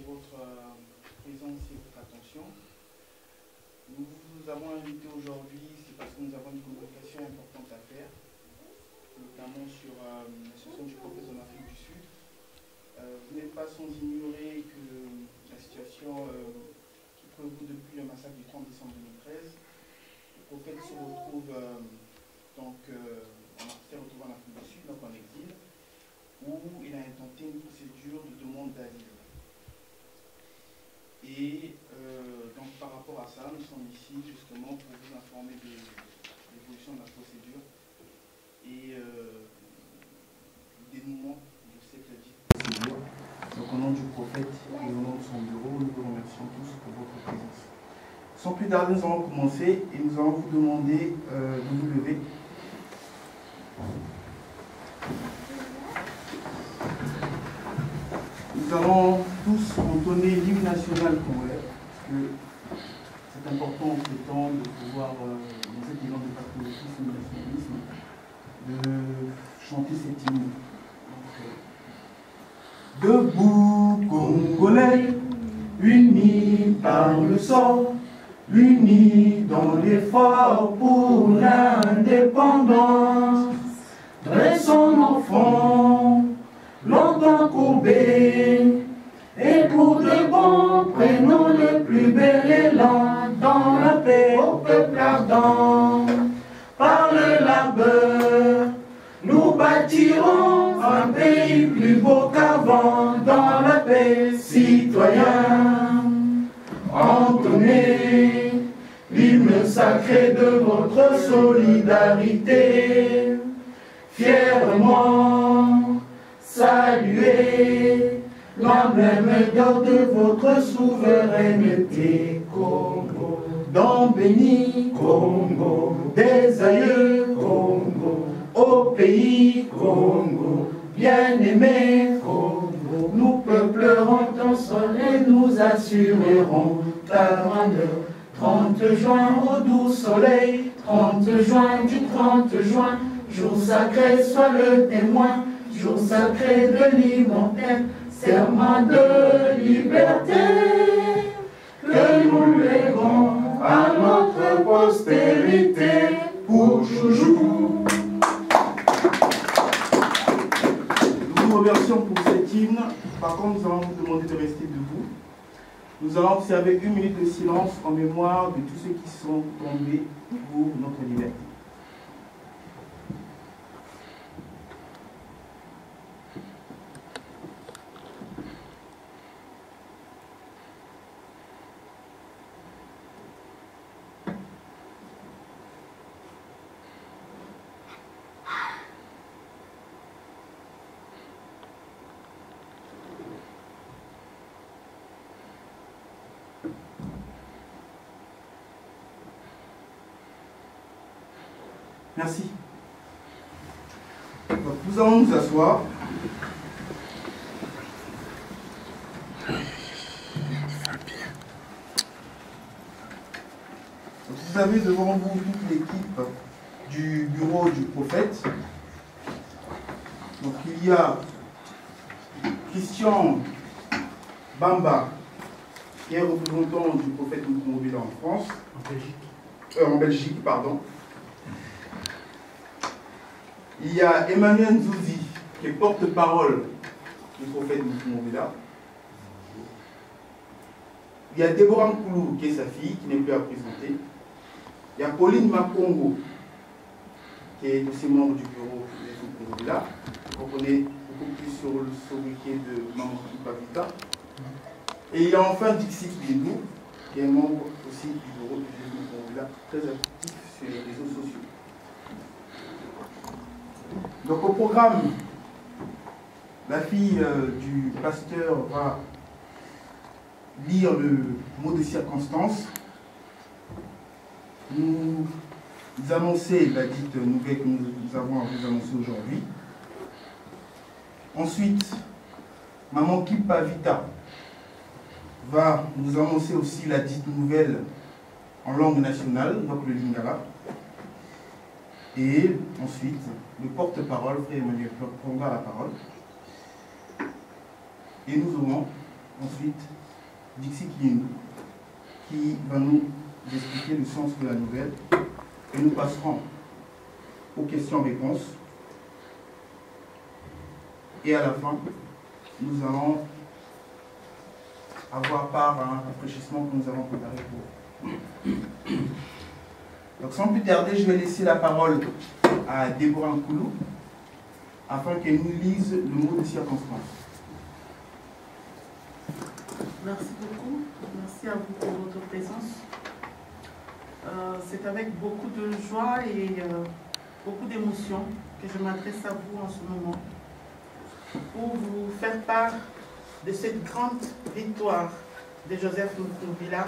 pour votre présence et votre attention. Nous vous avons invité aujourd'hui, c'est parce que nous avons une communication importante à faire, notamment sur la situation du prophète en Afrique du Sud. Vous n'êtes pas sans ignorer que la situation qui prévaut depuis le massacre du 30 décembre 2013, le prophète se retrouve en Afrique du Sud, donc en exil, où il a intenté une procédure de demande d'asile. Et donc par rapport à ça, nous sommes ici justement pour vous informer de l'évolution de la procédure et du dénouement de cette dite procédure. Donc au nom du prophète et au nom de son bureau, nous vous remercions tous pour votre présence. Sans plus tarder, nous allons commencer et nous allons vous demander de vous lever. Nous allons tous entonner l'hymne national congolais, parce que c'est important en ce temps de pouvoir, dans cet élan de patriotisme et de nationalisme, de chanter cet hymne. Debout, Congolais, unis par le sang, unis dans l'effort pour l'indépendance, dressons nos fronts, longtemps courbés, et pour de bon, prenons le plus bel élan dans la paix au peuple ardent. Par le labeur, nous bâtirons un pays plus beau qu'avant dans la paix, citoyens. Entonnez l'hymne sacré de votre solidarité, fièrement saluez l'emblème d'or de votre souveraineté. Congo, dans béni Congo, des aïeux Congo, au pays Congo, bien-aimé Congo, nous peuplerons ton sol et nous assurerons ta grandeur. 30 juin au doux soleil, 30 juin du 30 juin, jour sacré soit le témoin, jour sacré de l'immortel, serment de liberté, que nous léguons à notre postérité pour Joujou. Nous vous remercions pour cet hymne. Par contre, nous allons vous demander de rester debout. Nous allons observer 1 minute de silence en mémoire de tous ceux qui sont tombés pour notre liberté. Merci. Donc, nous allons nous asseoir. Donc, vous avez devant vous toute l'équipe du bureau du prophète. Donc il y a Christian Bamba, qui est représentant du prophète Moukoumobila en France. En Belgique, pardon. Il y a Emmanuel Nzouzi, qui est porte-parole du prophète Moukoumobila. Il y a Déborah Nkoulou, qui est sa fille, qui n'est plus à présenter. Il y a Pauline Makongo, qui est aussi membre du bureau de Moukoumobila. Vous comprenez beaucoup plus sur le sobriquet de Maman Pavita. Et il y a enfin Dixit Bindou, qui est membre aussi du bureau de Moukoumobila, très actif sur les réseaux sociaux. Donc au programme, la fille du pasteur va lire le mot de circonstance, nous annoncer la dite nouvelle que nous avons à vous annoncer aujourd'hui. Ensuite, Maman Kipavita va nous annoncer aussi la dite nouvelle en langue nationale, donc le Lingala. Et ensuite, le porte-parole, Frère Emmanuel, prendra la parole. Et nous aurons Ensuite, Dixie Kiyendou, qui va nous expliquer le sens de la nouvelle. Et nous passerons aux questions-réponses. Et à la fin, nous allons avoir part à un rafraîchissement que nous avons préparé pour. Donc sans plus tarder, je vais laisser la parole à Déborah Nkoulou afin qu'elle nous lise le mot de circonstance. Merci beaucoup. Merci à vous pour votre présence. C'est avec beaucoup de joie et beaucoup d'émotion que je m'adresse à vous en ce moment pour vous faire part de cette grande victoire de Joseph Mukungubila,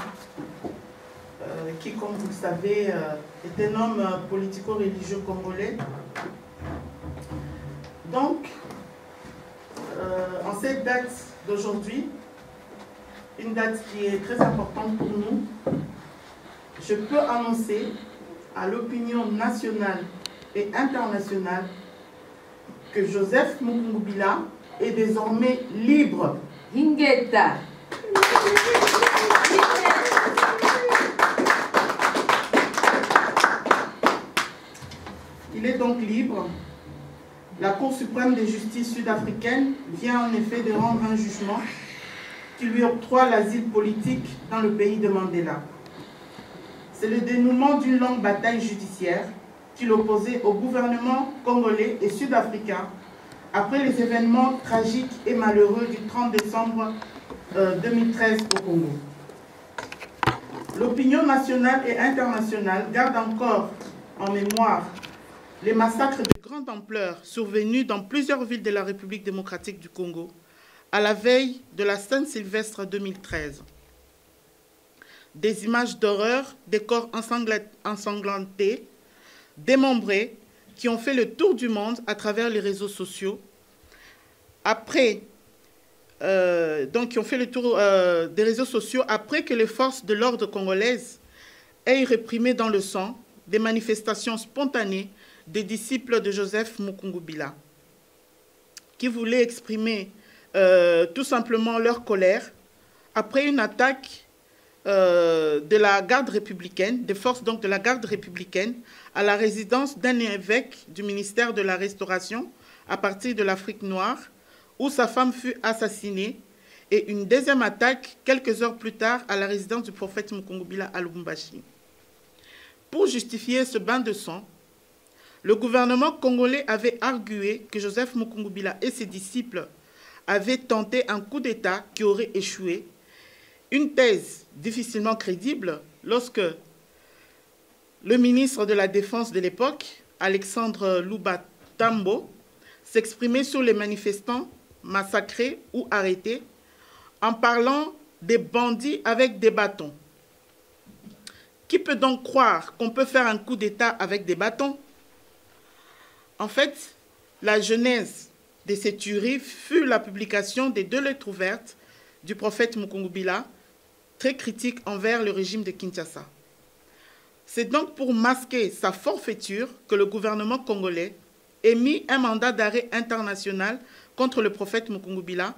qui, comme vous le savez, est un homme politico-religieux congolais. Donc, en cette date d'aujourd'hui, une date qui est très importante pour nous, je peux annoncer à l'opinion nationale et internationale que Joseph Mukungubila est désormais libre. Hingeta. Il est donc libre. La Cour suprême de justice sud-africaine vient en effet de rendre un jugement qui lui octroie l'asile politique dans le pays de Mandela. C'est le dénouement d'une longue bataille judiciaire qui l'opposait au gouvernement congolais et sud-africain après les événements tragiques et malheureux du 30 décembre 2013 au Congo. L'opinion nationale et internationale garde encore en mémoire les massacres de grande ampleur survenus dans plusieurs villes de la République démocratique du Congo à la veille de la Saint-Sylvestre 2013. Des images d'horreur, des corps ensanglantés, démembrés, qui ont fait le tour du monde à travers les réseaux sociaux. Qui ont fait le tour des réseaux sociaux après que les forces de l'ordre congolaises aient réprimé dans le sang des manifestations spontanées des disciples de Joseph Mukungubila, qui voulaient exprimer tout simplement leur colère après une attaque de la garde républicaine, des forces donc de la garde républicaine, à la résidence d'un évêque du ministère de la Restauration à partir de l'Afrique noire, où sa femme fut assassinée, et une deuxième attaque quelques heures plus tard à la résidence du prophète Mukungubila à Lubumbashi. Pour justifier ce bain de sang, le gouvernement congolais avait argué que Joseph Mukungubila et ses disciples avaient tenté un coup d'État qui aurait échoué, une thèse difficilement crédible lorsque le ministre de la Défense de l'époque, Alexandre Lubatambo, s'exprimait sur les manifestants massacrés ou arrêtés en parlant des bandits avec des bâtons. Qui peut donc croire qu'on peut faire un coup d'État avec des bâtons? En fait, la genèse de ces tueries fut la publication des 2 lettres ouvertes du prophète Mukungubila, très critique envers le régime de Kinshasa. C'est donc pour masquer sa forfaiture que le gouvernement congolais émit un mandat d'arrêt international contre le prophète Mukungubila,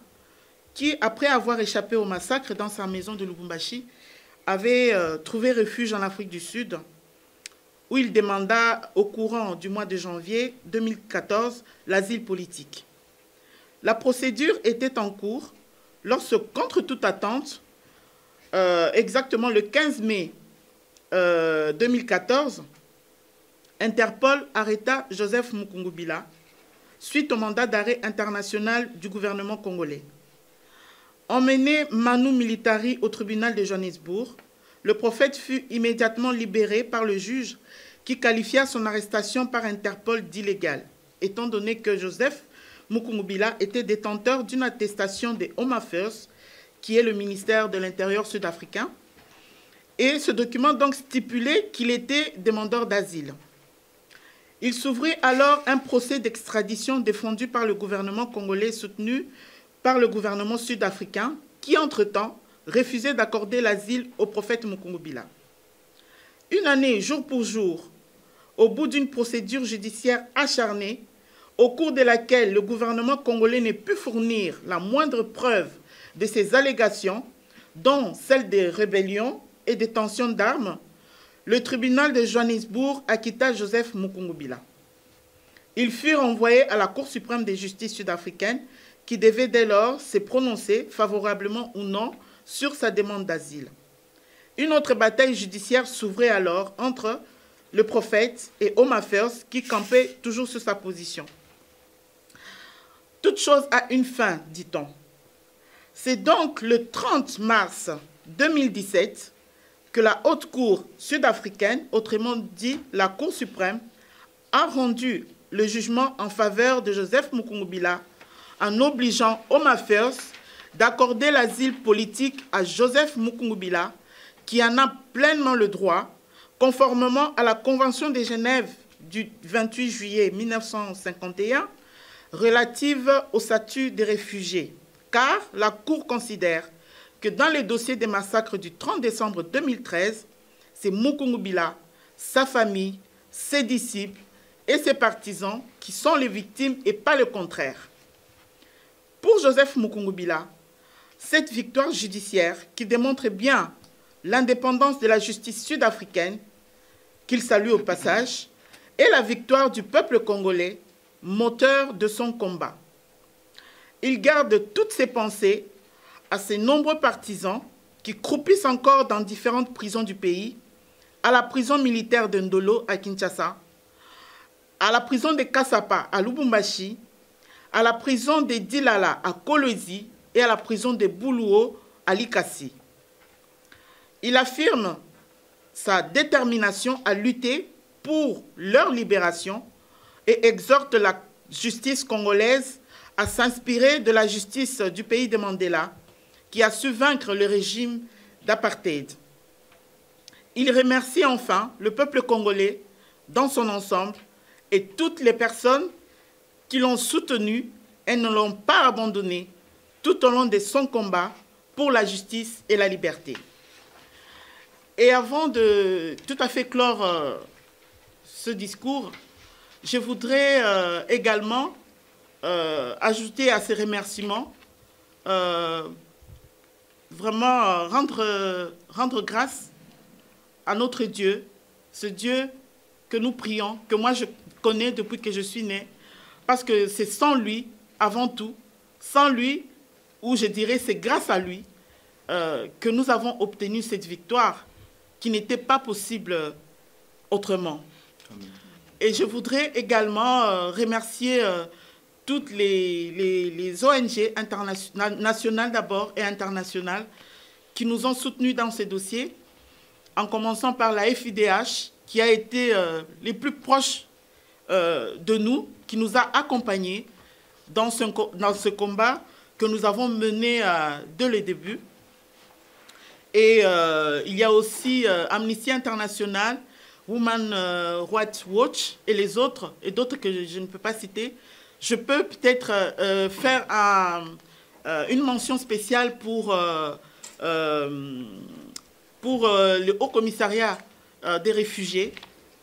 qui, après avoir échappé au massacre dans sa maison de Lubumbashi, avait trouvé refuge en Afrique du Sud, où il demanda au courant du mois de janvier 2014 l'asile politique. La procédure était en cours lorsque, contre toute attente, exactement le 15 mai 2014, Interpol arrêta Joseph Mukungubila suite au mandat d'arrêt international du gouvernement congolais. Emmené manu militari au tribunal de Johannesburg, le prophète fut immédiatement libéré par le juge qui qualifia son arrestation par Interpol d'illégale, étant donné que Joseph Mukungubila était détenteur d'une attestation des Home Affairs, qui est le ministère de l'Intérieur sud-africain, et ce document donc stipulait qu'il était demandeur d'asile. Il s'ouvrit alors un procès d'extradition défendu par le gouvernement congolais soutenu par le gouvernement sud-africain qui, entre-temps, refusait d'accorder l'asile au prophète Mukungubila. Une année, jour pour jour, au bout d'une procédure judiciaire acharnée, au cours de laquelle le gouvernement congolais n'a pu fournir la moindre preuve de ces allégations, dont celle des rébellions et des tensions d'armes, le tribunal de Johannesburg acquitta Joseph Mukungubila. Il fut renvoyé à la Cour suprême de justice sud-africaine qui devait dès lors se prononcer favorablement ou non sur sa demande d'asile. Une autre bataille judiciaire s'ouvrait alors entre le prophète et Home Affairs qui campait toujours sur sa position. Toute chose a une fin, dit-on. C'est donc le 30 mars 2017 que la Haute Cour sud-africaine, autrement dit la Cour suprême, a rendu le jugement en faveur de Joseph Mukungubila en obligeant Home Affairs d'accorder l'asile politique à Joseph Mukungubila, qui en a pleinement le droit, conformément à la Convention de Genève du 28 juillet 1951 relative au statut des réfugiés, car la Cour considère que dans les dossiers des massacres du 30 décembre 2013, c'est Mukungubila, sa famille, ses disciples et ses partisans qui sont les victimes et pas le contraire. Pour Joseph Mukungubila, cette victoire judiciaire qui démontre bien l'indépendance de la justice sud-africaine, qu'il salue au passage, est la victoire du peuple congolais, moteur de son combat. Il garde toutes ses pensées à ses nombreux partisans qui croupissent encore dans différentes prisons du pays, à la prison militaire de Ndolo à Kinshasa, à la prison de Kasapa à Lubumbashi, à la prison de Dilala à Kolwezi et à la prison de Buluo à Likasi. Il affirme sa détermination à lutter pour leur libération et exhorte la justice congolaise à s'inspirer de la justice du pays de Mandela, qui a su vaincre le régime d'apartheid. Il remercie enfin le peuple congolais dans son ensemble et toutes les personnes qui l'ont soutenu et ne l'ont pas abandonné tout au long de son combat pour la justice et la liberté. Et avant de tout à fait clore ce discours, je voudrais également ajouter à ces remerciements vraiment rendre grâce à notre Dieu, ce Dieu que nous prions, que moi je connais depuis que je suis née, parce que c'est sans lui, avant tout, sans lui, ou je dirais c'est grâce à lui, que nous avons obtenu cette victoire qui n'était pas possible autrement. Amen. Et je voudrais également remercier toutes les ONG nationales d'abord et internationales qui nous ont soutenus dans ces dossiers, en commençant par la FIDH, qui a été les plus proches de nous, qui nous a accompagnés dans ce combat que nous avons mené dès le début. Et il y a aussi Amnesty International, Women Rights Watch et les autres, et d'autres que je ne peux pas citer. Je peux peut-être faire une mention spéciale pour le Haut Commissariat des réfugiés,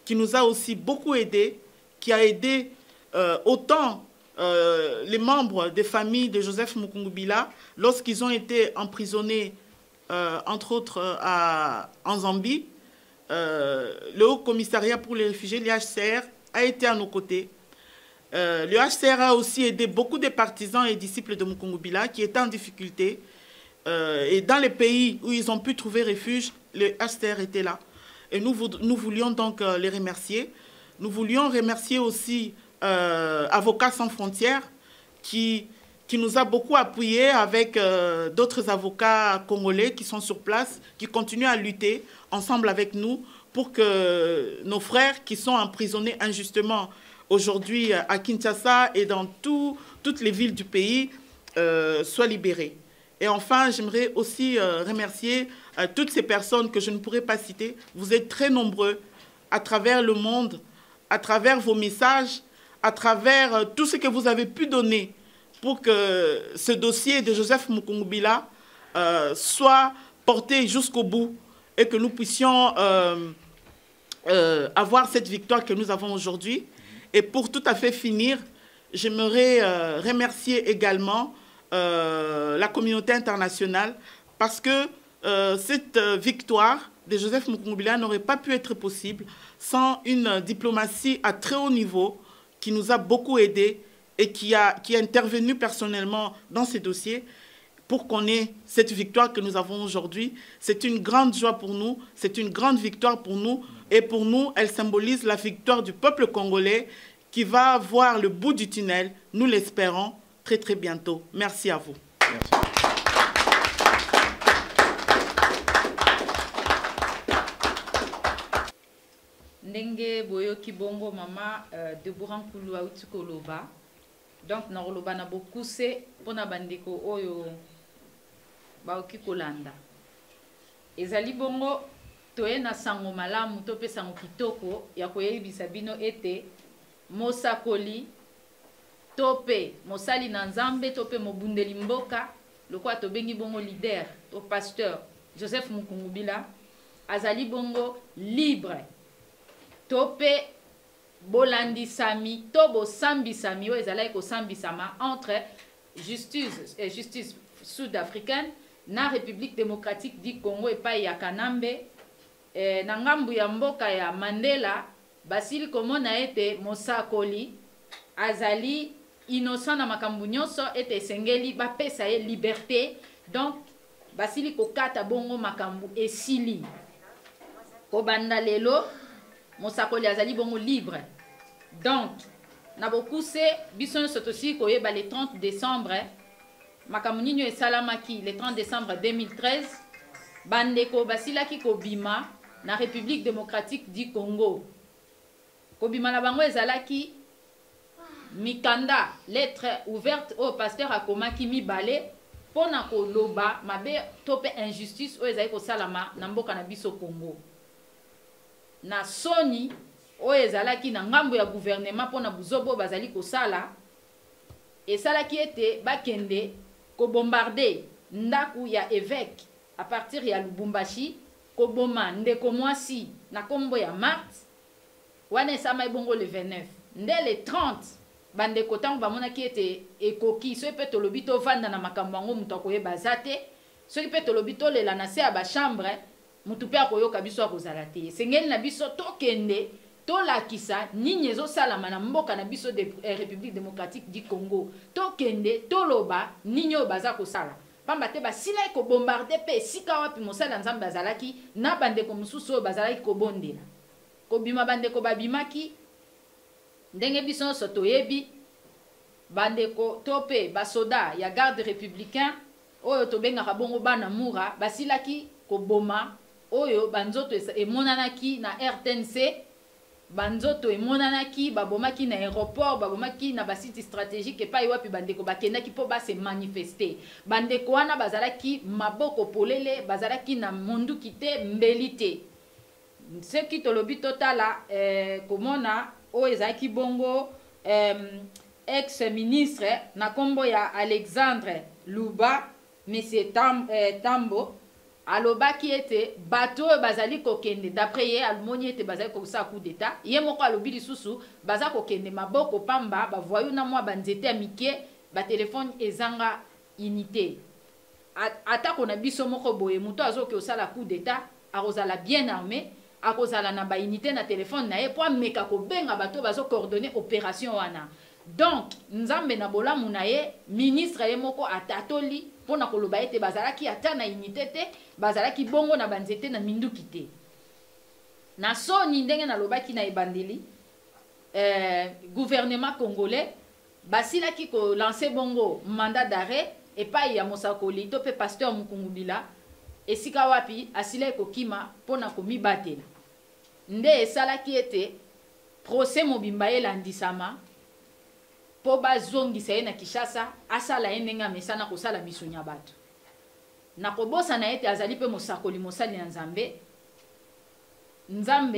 qui nous a aussi beaucoup aidés, qui a aidé autant les membres des familles de Joseph Mukungubila lorsqu'ils ont été emprisonnés, entre autres en Zambie. Le Haut Commissariat pour les réfugiés, l'HCR, a été à nos côtés. Le HCR a aussi aidé beaucoup de partisans et disciples de Mukungubila qui étaient en difficulté. Et dans les pays où ils ont pu trouver refuge, le HCR était là. Et nous voulions donc les remercier. Nous voulions remercier aussi Avocats sans frontières qui nous a beaucoup appuyés avec d'autres avocats congolais qui sont sur place, qui continuent à lutter ensemble avec nous pour que nos frères qui sont emprisonnés injustement aujourd'hui à Kinshasa et dans toutes les villes du pays soient libérés. Et enfin, j'aimerais aussi remercier toutes ces personnes que je ne pourrais pas citer. Vous êtes très nombreux à travers le monde, à travers vos messages, à travers tout ce que vous avez pu donner pour que ce dossier de Joseph Mukungubila soit porté jusqu'au bout et que nous puissions avoir cette victoire que nous avons aujourd'hui. Et pour tout à fait finir, j'aimerais remercier également la communauté internationale, parce que cette victoire de Joseph Mukungubila n'aurait pas pu être possible sans une diplomatie à très haut niveau qui nous a beaucoup aidés et qui a intervenu personnellement dans ces dossiers pour qu'on ait cette victoire que nous avons aujourd'hui. C'est une grande joie pour nous, c'est une grande victoire pour nous, et pour nous, elle symbolise la victoire du peuple congolais qui va voir le bout du tunnel, nous l'espérons, très très bientôt. Merci à vous. Merci. Ndenge boyoki bongo mama Deborah Nkulu auti koloba. Donc na koloba na bokuse pona bandeko oyo baoki kolanda. Ezali bongo toye na sango malamu to pe sango kitoko ya koyebisa bino ete mosakoli tope mosali na nzambe tope mobundeli mboka lokwa tobengi bongo leader to pasteur Joseph Mukungubila azali bongo libre tope bolandisami to bosambisami oyo ezalaki kosambisama entre justice sud-africaine na République démocratique du Congo epai ya Kanambe na ngambu ya mboka ya Mandela basili komona ete mosakoli azali innocent na makambu nyonso ete esengeli bapesa ye liberté, donc basili kokata bongo makambu esili kobanda lelo mosakoli azali bongo libre. Donc na bokuse biso nyonso tosi koyeba le 30 décembre makambu nini esalamaki le 30 décembre 2013 bandeko basilaki kobima na République démocratique du Congo. Kobima na bango ezalaki mikanda lettre ouverte au pasteur akomaki mibale pona koloba mabe tope injustice oyo ezali kosalama na mboka na biso Congo. Na soni oyo ezalaki na ngambo ya gouvernement pona buzobo bazali kosala esalaki ete bakende kobombarde ndaku ya évêque à partir ya Lubumbashi koboma ndeko mwasi na kombo ya Marthe wana esama bongo le 29 nde le 30 bandeko tango bamonaki ete ekoki soki mpe tolobi tovanda na makambo yango moto akoyeba za te, soki mpe tolobi tolela na se ya bachambre motu mpe akoyoka biso akozala te. Esengeli na biso tokende tolakisa nini ezosalama na mboka na biso de République démocratique du Congo, tokende toloba nini oyo baza kosala pamba te basila ekobombarde mpe esika wapi mosala nzambe azalaki na bandeko mosusu oyo bazalaki kobondela kobima bandeko babimaki ndenge biso nyonso toyebi bandeko tope basoda ya garde républicain oyo tobengaka bongo bana mura basilaki koboma oyo banzoto emonanaki na RTNC, banzoto emonanaki babomaki na aéroport, babomaki na basite stratégique epai wapi bandeko bakendaki po base manifester. Bandeko wana bazalaki maboko polele, bazalaki na monduki te mbeli te. Seki tolobi totala komona oyo ezalaki bongo ex-ministre na kombo ya Alexandre Luba, monsieur Tambo, alobaki ete bato bazali kokende d'après ye almoni ete bazali kosa coup d'état ye moko alobi lisusu baza kokende maboko pamba bavoyu na mwa banzete ya mike ba telefone ezanga unité atako na biso moko boye muto azoki osala coup d'état akozala bien armé akozala na ba unité na telefone na ye po ameka kobenga bato bazo coordonner opération wana. Donc nzambe na bolamu na ye ministre ye moko atatoli pona koloba ete bazalaki ata na unité te, bazalaki bongo na banzete na minduki te. Na soni ndenge nalobaki na ebandeli gouvernement congolais basilaki ko lancer bongo mandat d'arrêt epai ya mosakoli to pe pasteur Mukungubila esika wapi asila kokima pona komibatela nde esalaki ete procès mobimba elandisama po bazongisa ye na Kinshasa asala ye ndenge amesana kosala misunya bato na kobosa na ete azali pe mosakoli mosali na nzambe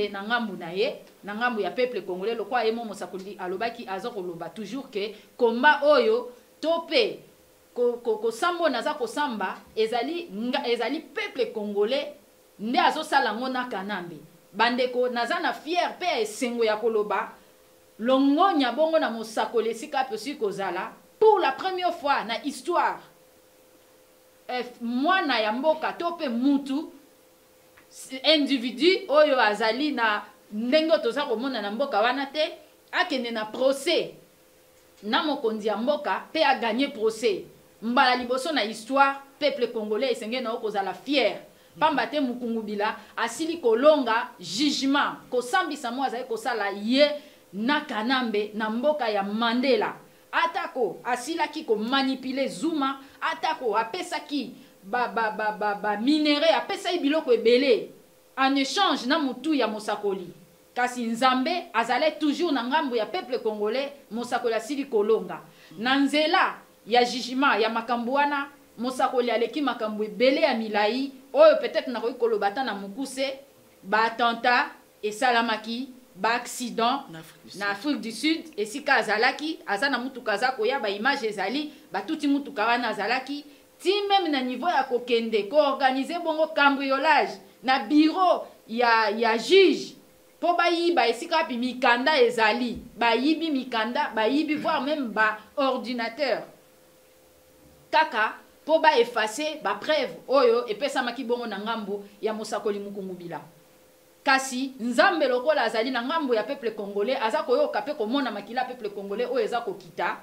na ngambu na ye na ngambu ya peuple congolais lokwa ye mo mosakoli alobaki aza koloba toujours que komba oyo tope kosambo naza kosamba ezali peuple congolais nde azosala ngo na Kanambe bandeko naza na fier pe esengo ya koloba longonya bongo na mosakoli esika pe si kozala pour la première fois na histoire mwana ya mboka to pe mutu individu oyo azali na ndenge toza komona na mboka wana te akende na procès na mokonzi ya mboka pe a gagné procès mbala liboso na histoire peuple congolais esengeli na okozala fier pamba te Mukungubila asili kolonga jugement kosambisa mo azali kosala ye na kanambe na mboka ya Mandela atako asilaki ko manipuler Zuma atako apesaki ba minere apesa biloko ebele en échange na mutu ya mosakoli kasi Nzambe azale toujours na ngambo ya peuple congolais mosakoli asili kolonga na nzela ya jugement ya makambo wana mosakoli aleki makambo ebele ya milai oyo peut-être na koyi kolobata na mukuse ba attentat esalamaki ba accident na Afrique du Sud esika azalaki aza na mutuka aza koya ba image ezali batuti mutuka wana azalaki ti même na niveau ya kokende ko organiser bongo cambriolage na bureau ya juge po bayiba esika pi mikanda ezali bayibi mikanda bayibi voire même ba ordinateur kaka po ba effacer ba preuve oyo epesamaki bongo na ngambo ya mosakoli Mukungubila kasi Nzambe lokola azali na ngambo ya peuple congolais aza koyoka pe komona makila peuple congolais oyo eza kokita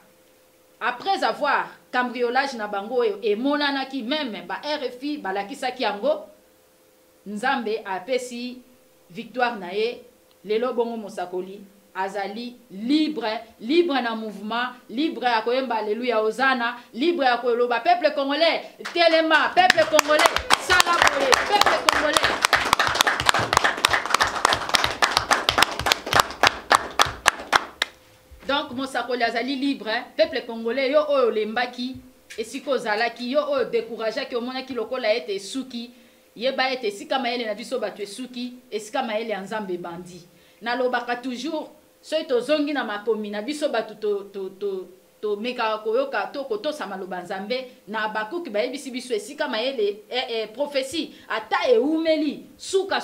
après avoir cambriolage na bango oyo emonanaki même ba RFI balakisaki yango Nzambe apesi victoire na ye lelo bongo mosakoli azali libre na mouvement libre ya koyemba alléluia Hosanna libre ya koloba peuple congolais telema peuple congolais sala boye peuple congolais donc mosakoli azali libre peuple congolais yo oyo lembaki esiko zalaki yo oyo décourageaki omonaki lokola ete suki yeba ete esika mayele na biso bato esuki esika mayele ya Nzambe bandi nalobaka toujours soki tozongi na makomi na biso bato to mekaka koyoka to kotosa maloba Nzambe na bakuki bayebisi biso esika mayele prophétie ata eumeli suka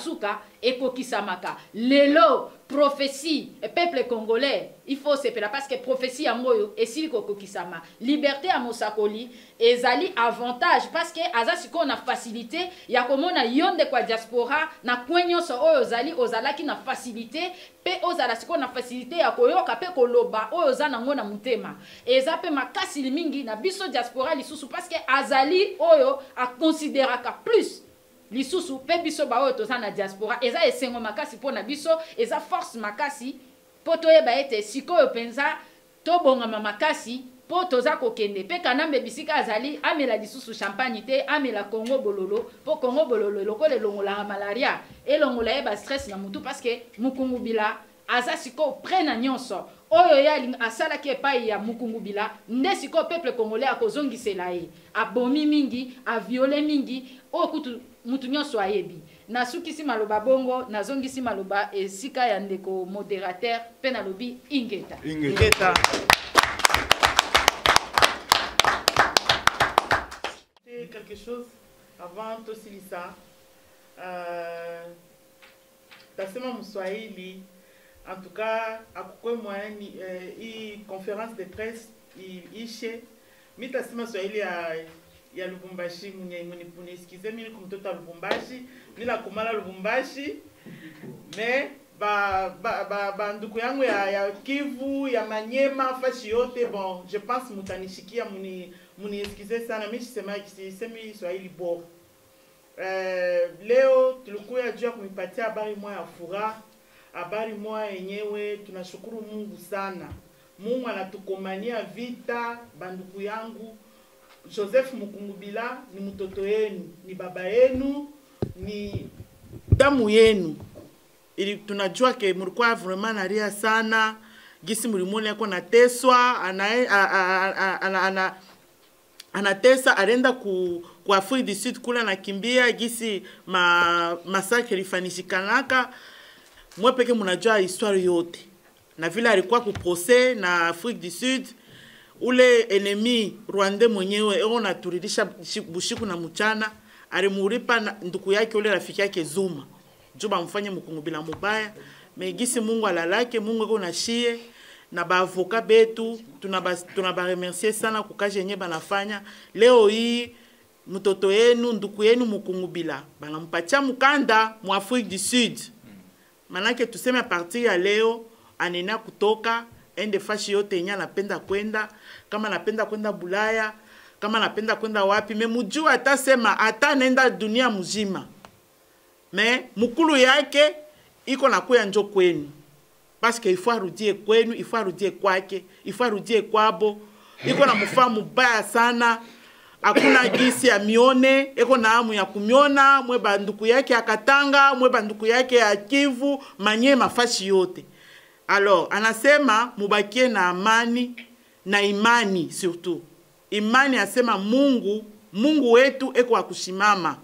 ekokisamaka lelo prophétie peuple congolais il faut sepela parce que prophétie ya moyo esili kokokisama liberté ya mosakoli ezali avantage parce que aza siko na facilité ya komona yonde kwa diaspora na kwenyoso oyo ozalaki na facilité pe ozala siko na facilité ya koyoka pe koloba oyo za nango na mutema eza pe makasi mingi na biso diaspora lisusu parce que azali oyo a considéraka plus lisusu pe biso ba oyo toza na diaspora eza esengo makasi po na biso eza force makasi po toyeba ete sikoyo penza tobongama makasi po toza kokende pe kanambe bisika azali amela lisusu champagne te amela Congo bololo po Congo bololo lokola elongola malaria elongola eba stress na mutu parce que Mukungubila aza siko prena nyonso oyo ya asalaki epai ya Mukungubila nde siko peuple congolais akozongisela ye abomi mingi aviole mingi oyo kutu mutu nyonso ayebi nasukisi maloba bongo nazongisi maloba esika ya ndeko modérateur pe nalobi ingeta quelque chose avant tosilisa tasema Mswahili en tout cas akukwe mwani hii conférence de presse ishe mitasema Swahili ya Lubumbashi muni excuse mimi kumtoto wa Lubumbashi nila kumala Lubumbashi mais ba nduku yangu ya Kivu ya Manyema fashi yote bon je pense mutanishikia muni excuse sana mimi sisemi Swahili bora leo tulikuwa juu ya kumipatia habari moja ya furaha habari moja yenyewe tunashukuru Mungu sana Mungu anatukomania vita banduku yangu Joseph Mukungubila ni mtoto yenu, ni baba yenu, ni damu yenu. Ili tunajua ke mlikuwa vraiment nalia sana, gisi mlimoni yako nateswa, anatesa arenda ku Afrique du Sud kula nakimbia gisi masakre ilifanishikanaka. Mwe peke mnajua histoire yote. Na vile alikuwa ku procès na Afrique du Sud ule enemi Rwanda mwenyewe eo naturidisha bushiku na mchana alimuripa nduku yake ule rafiki yake Zuma juba mfanye Mukungubila mubaya megisi Mungu alalake Mungu eko nashie na ba avocat betu tunaba remercier sana kukaje yenye banafanya leo hii mutoto yenu nduku yenu mukungubila banampatia mukanda mu Afrique du Sud. Manake tuseme a partir ya leo anena kutoka ende fashi yote nya napenda kwenda, kama napenda kwenda Bulaya, kama napenda kwenda wapi, me mujua atasema ata nenda dunia mzima. Me mukulu yake iko nakuya njo kwenu. Parce que il faut arudie kwenu, il faut arudie kwake, il faut arudie kwabo. Iko na mfamu baya sana. Hakuna gisi ya mione, eko na hamu ya kumiona, mwe banduku yake ya Katanga, mwe banduku yake ya Kivu, manye mafashi yote. Alors, anasema mubakie na amani na imani surtout. Imani asema Mungu wetu eko wa kushimama.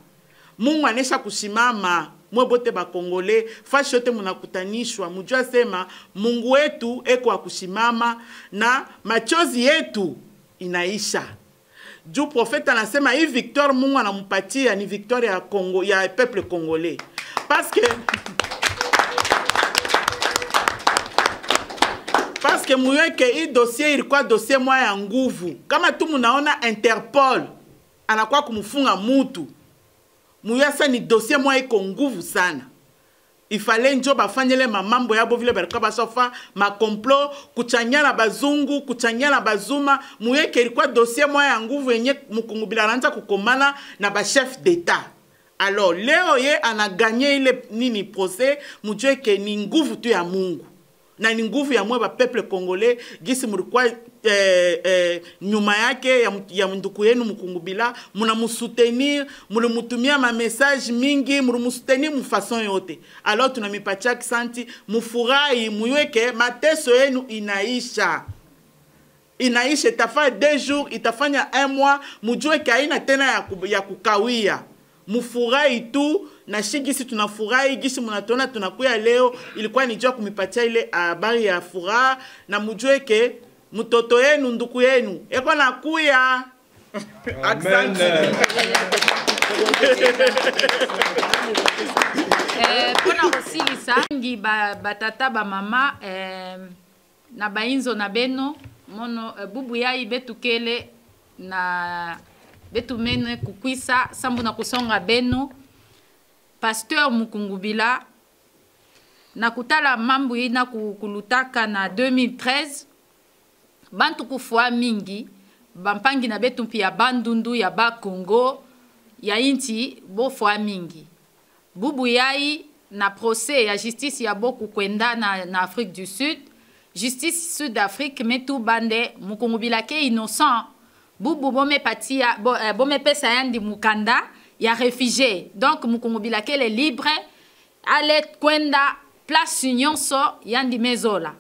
Mungu anesha kushimama. Mwe bote ba Kongole, fashi yote munakutanishwa, mujua sema Mungu wetu eko wa kushimama na machozi yetu inaisha. Juu profeta anasema hii victoire Mungu anampatia ni victoire ya Congo, ya peuple congolais. Parce que muyeke hii dossier ilikuwa dossier moya ya nguvu. Kama tu munaona Interpol anakuwa kumfunga mutu, muyasa ni dossier moya iko nguvu sana. Ifale njo bafanyele mamambo yabo vile balikuwa basofa ma complot kuchanyana bazungu kuchanyana bazuma. Muyeke ilikuwa dossier moya ya nguvu yenye mukungubila anaanza kukomana na ba chef d'etat. Alors leo ye anaganye ile nini procès, mujue ke ni nguvu tu ya Mungu na ni nguvu ya mwe ba peuple congolais gisi mulikuwa nyuma yake ya nduku yenu mukungubila, muna musoutenir, muna mutumia ma message mingi, muna musoutenir mu façon yote. Alors tunamipatia kisanti, mufurahi, muyeke mateso yenu inaisha. Inaisha, itafanya 2 jours, itafanya 1 mois, mujue kaina tena ya kukawia. Mufurahi tu, na shigisi tunafurahi, gisi munatona tunakuya leo, ilikuwa nijua kumipatia ile habari ya furaha, na mujue ke mutoto yenu nduku yenu eko nakuya. Amen. Pona kosilisa ngi batata ba mama na bainzo na beno mono bubu yai betukele na betumene kukwisa sambu na kusonga beno pasteur mukungubila na kutala mambo ina kulutaka na 2013 bantu kufua mingi bampangi na betu pia bandundu ya ba Congo ya inti bofua mingi bubu yai na procès ya justice ya boku kwenda na Afrique du Sud, justice Sud-Afrique metu bande mukungubila ke innocent bubu bome patia bome pesa yandi mukanda ya réfugié, donc mukungubila ke le libre ale kwenda place nyonso yandi mezola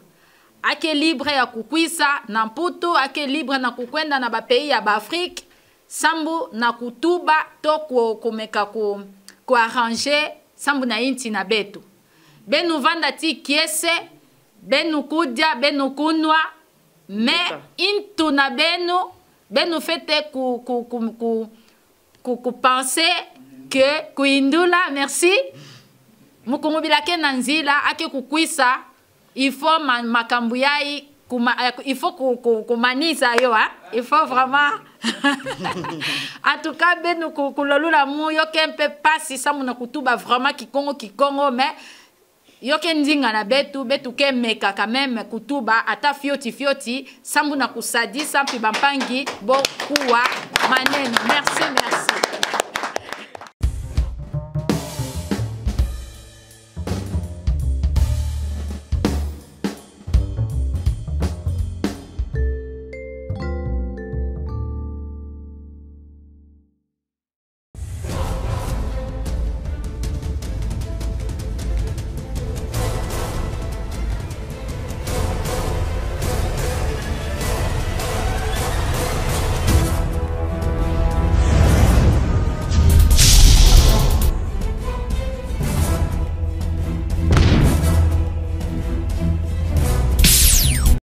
ake libre ya kukwisa na mputu, ake libre na kukwenda na ba pays ya ba Afrique sambu na kutuba to kumeka ku arranger sambu na inti na betu benu vanda ti kiese benu kudia benu kunwa me intu na benu fete ku penser que kuindula merci mukungubila ke nanzila ake kukwisa il faut makambu yai il faut kumanisa yo il faut vraiment en tout cas benu kulolula mu yo kempe pasi samu na kutuba vraiment kikongo mais yo ke ndinga na betu ke meka quand même kutuba ata fioti sambu na kusadi sampi bampangi bo kuwa maneno merci